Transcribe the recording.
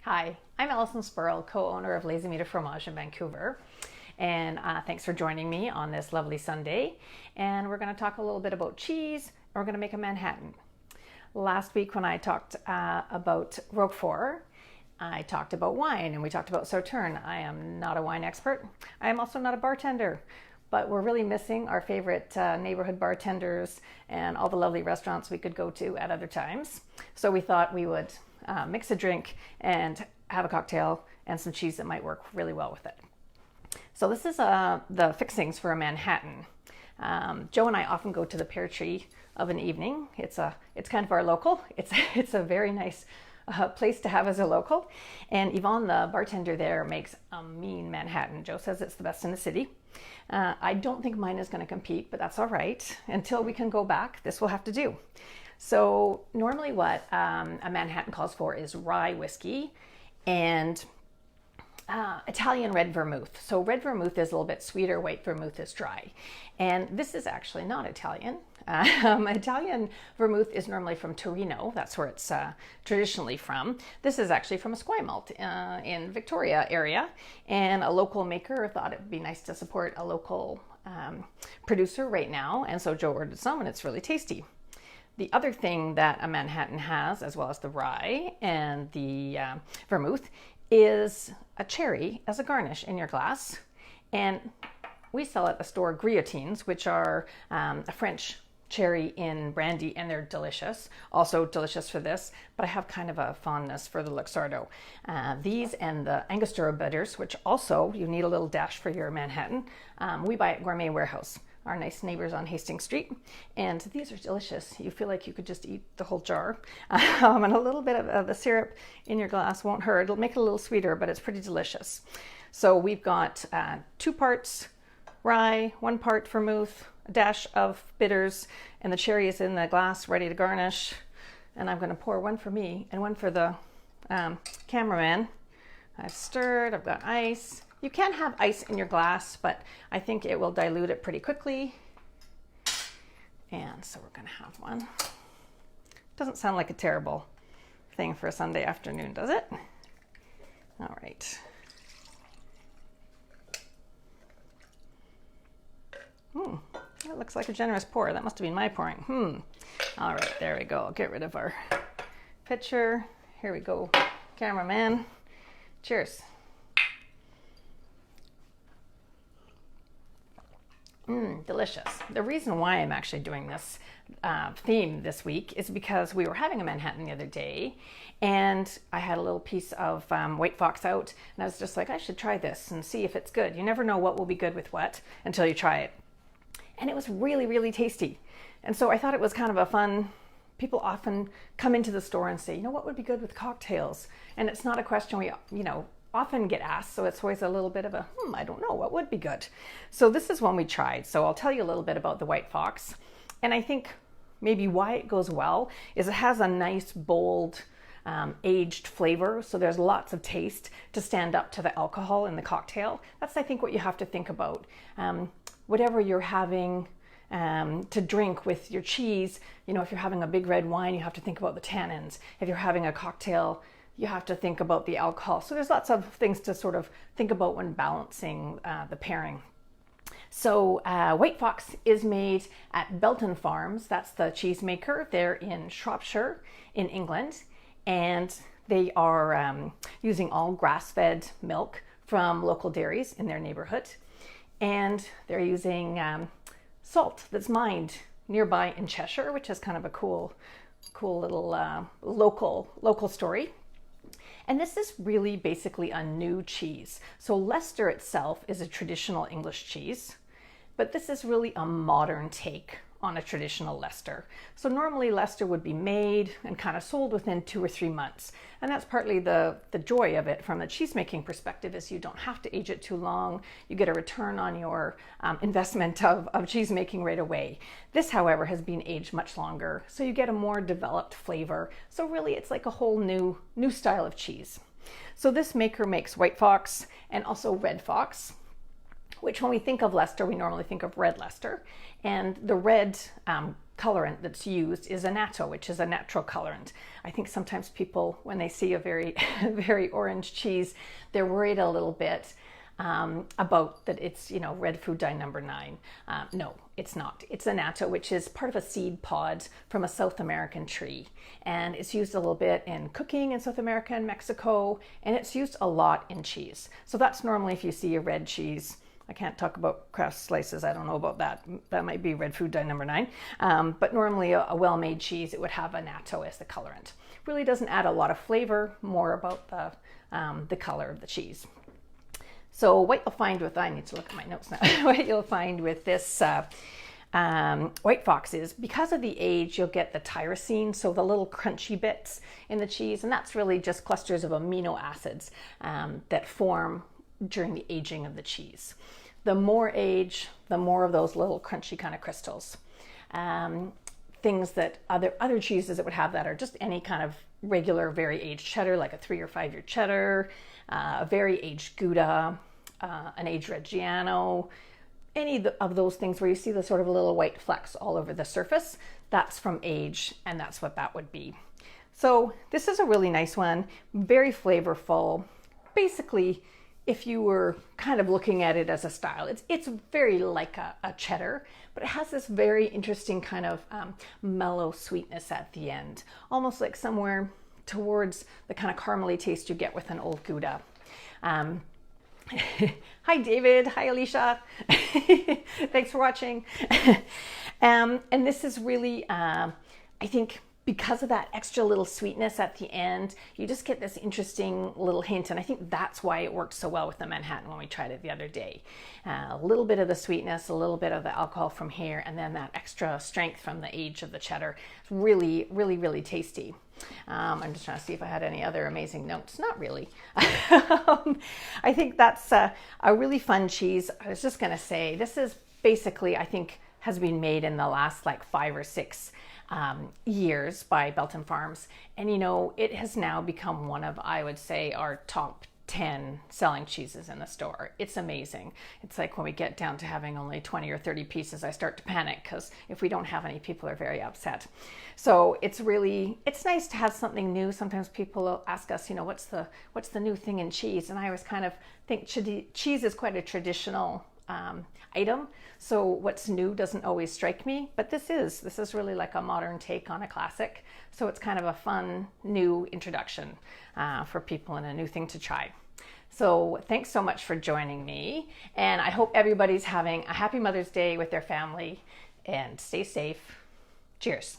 Hi, I'm Allison Spurrell, co-owner of Lazy Meat Fromage in Vancouver. And thanks for joining me on this lovely Sunday. And we're going to talk a little bit about cheese, and we're going to make a Manhattan. Last week when I talked about Roquefort, I talked about wine and we talked about Sauterne. I am not a wine expert. I am also not a bartender, but we're really missing our favorite neighborhood bartenders and all the lovely restaurants we could go to at other times. So we thought we would mix a drink and have a cocktail and some cheese that might work really well with it. So this is the fixings for a Manhattan. Joe and I often go to the Pear Tree of an evening. It's kind of our local. It's a very nice place to have as a local. And Yvonne, the bartender there, makes a mean Manhattan. Joe says it's the best in the city. I don't think mine is going to compete, but that's all right. Until we can go back, this will have to do. So normally what a Manhattan calls for is rye whiskey and Italian red vermouth. So red vermouth is a little bit sweeter, white vermouth is dry. And this is actually not Italian. Italian vermouth is normally from Torino. That's where it's traditionally from. This is actually from a Esquimalt in Victoria area. And a local maker thought it would be nice to support a local producer right now. And so Joe ordered some and it's really tasty. The other thing that a Manhattan has, as well as the rye and the vermouth, is a cherry as a garnish in your glass. And we sell at the store guillotines, which are a French cherry in brandy, and they're delicious. Also delicious for this, but I have kind of a fondness for the Luxardo. These and the Angostura bitters, which also you need a little dash for your Manhattan. We buy at Gourmet Warehouse, our nice neighbors on Hastings Street. And these are delicious. You feel like you could just eat the whole jar. And a little bit of the syrup in your glass won't hurt. It'll make it a little sweeter, but it's pretty delicious. So we've got 2 parts rye, 1 part vermouth, a dash of bitters, and the cherry is in the glass ready to garnish. And I'm going to pour one for me and one for the cameraman. I've stirred, I've got ice. You can have ice in your glass, but I think it will dilute it pretty quickly. And so we're going to have one. Doesn't sound like a terrible thing for a Sunday afternoon, does it? All right. That looks like a generous pour. That must have been my pouring. All right, there we go. I'll get rid of our pitcher. Here we go, cameraman. Cheers. Delicious. The reason why I'm actually doing this theme this week is because we were having a Manhattan the other day and I had a little piece of White Fox out and I was just like, I should try this and see if it's good. You never know what will be good with what until you try it. And it was really, really tasty. And so I thought it was kind of a fun, people often come into the store and say, you know, what would be good with cocktails? And it's not a question we, often get asked, so it's always a little bit of a, I don't know, what would be good? So this is one we tried. So I'll tell you a little bit about the White Fox. And I think maybe why it goes well is it has a nice, bold, aged flavor. So there's lots of taste to stand up to the alcohol in the cocktail. That's, I think, what you have to think about. Whatever you're having to drink with your cheese, if you're having a big red wine, you have to think about the tannins. If you're having a cocktail, you have to think about the alcohol. So there's lots of things to sort of think about when balancing the pairing. So White Fox is made at Belton Farms. That's the cheese maker. They're in Shropshire in England. And they are using all grass-fed milk from local dairies in their neighborhood. And they're using salt that's mined nearby in Cheshire, which is kind of a cool little local story. And this is really basically a new cheese. So Leicester itself is a traditional English cheese, but this is really a modern take on a traditional Leicester. So normally Leicester would be made and kind of sold within 2 or 3 months. And that's partly the joy of it from the cheesemaking perspective is you don't have to age it too long. You get a return on your investment of cheesemaking right away. This, however, has been aged much longer, so you get a more developed flavor. So really it's like a whole new style of cheese. So this maker makes White Fox and also Red Fox, which when we think of Leicester, we normally think of red Leicester. And the red colorant that's used is annatto, which is a natural colorant. I think sometimes people, when they see a very, very orange cheese, they're worried a little bit about that it's, red food dye number 9. No, it's not. It's annatto, which is part of a seed pod from a South American tree. And it's used a little bit in cooking in South America and Mexico, and it's used a lot in cheese. So that's normally if you see a red cheese. I can't talk about Kraft slices. I don't know about that. That might be red food dye number 9. But normally a well-made cheese, it would have annatto as the colorant. Really doesn't add a lot of flavor, more about the color of the cheese. So what you'll find with, I need to look at my notes now, what you'll find with this white fox is, because of the age, you'll get the tyrosine, so the little crunchy bits in the cheese, and that's really just clusters of amino acids that form during the aging of the cheese. The more age, the more of those little crunchy kind of crystals. Things that other cheeses that would have that are just any kind of regular, very aged cheddar, like a 3 or 5 year cheddar, a very aged Gouda, an aged Reggiano, any of those things where you see the sort of little white flecks all over the surface, that's from age, and that's what that would be. So this is a really nice one, very flavorful. Basically, if you were kind of looking at it as a style, it's very like a cheddar, but it has this very interesting kind of mellow sweetness at the end, almost like somewhere towards the kind of caramely taste you get with an old Gouda. Hi David, hi Alicia, thanks for watching. And this is really, I think, because of that extra little sweetness at the end, you just get this interesting little hint, and I think that's why it worked so well with the Manhattan when we tried it the other day. A little bit of the sweetness, a little bit of the alcohol from here, and then that extra strength from the age of the cheddar. It's really, really, really tasty. I'm just trying to see if I had any other amazing notes. Not really. I think that's a really fun cheese. I was just going to say, this is basically, I think, has been made in the last like 5 or 6 years by Belton Farms. And it has now become one of, I would say, our top 10 selling cheeses in the store. It's amazing. It's like when we get down to having only 20 or 30 pieces, I start to panic, because if we don't have any, people are very upset. So it's nice to have something new. Sometimes people will ask us, what's the new thing in cheese? And I always kind of think cheese is quite a traditional item, so what's new doesn't always strike me, but this is really like a modern take on a classic, so it's kind of a fun new introduction for people and a new thing to try. So thanks so much for joining me, and I hope everybody's having a happy Mother's Day with their family, and stay safe. Cheers.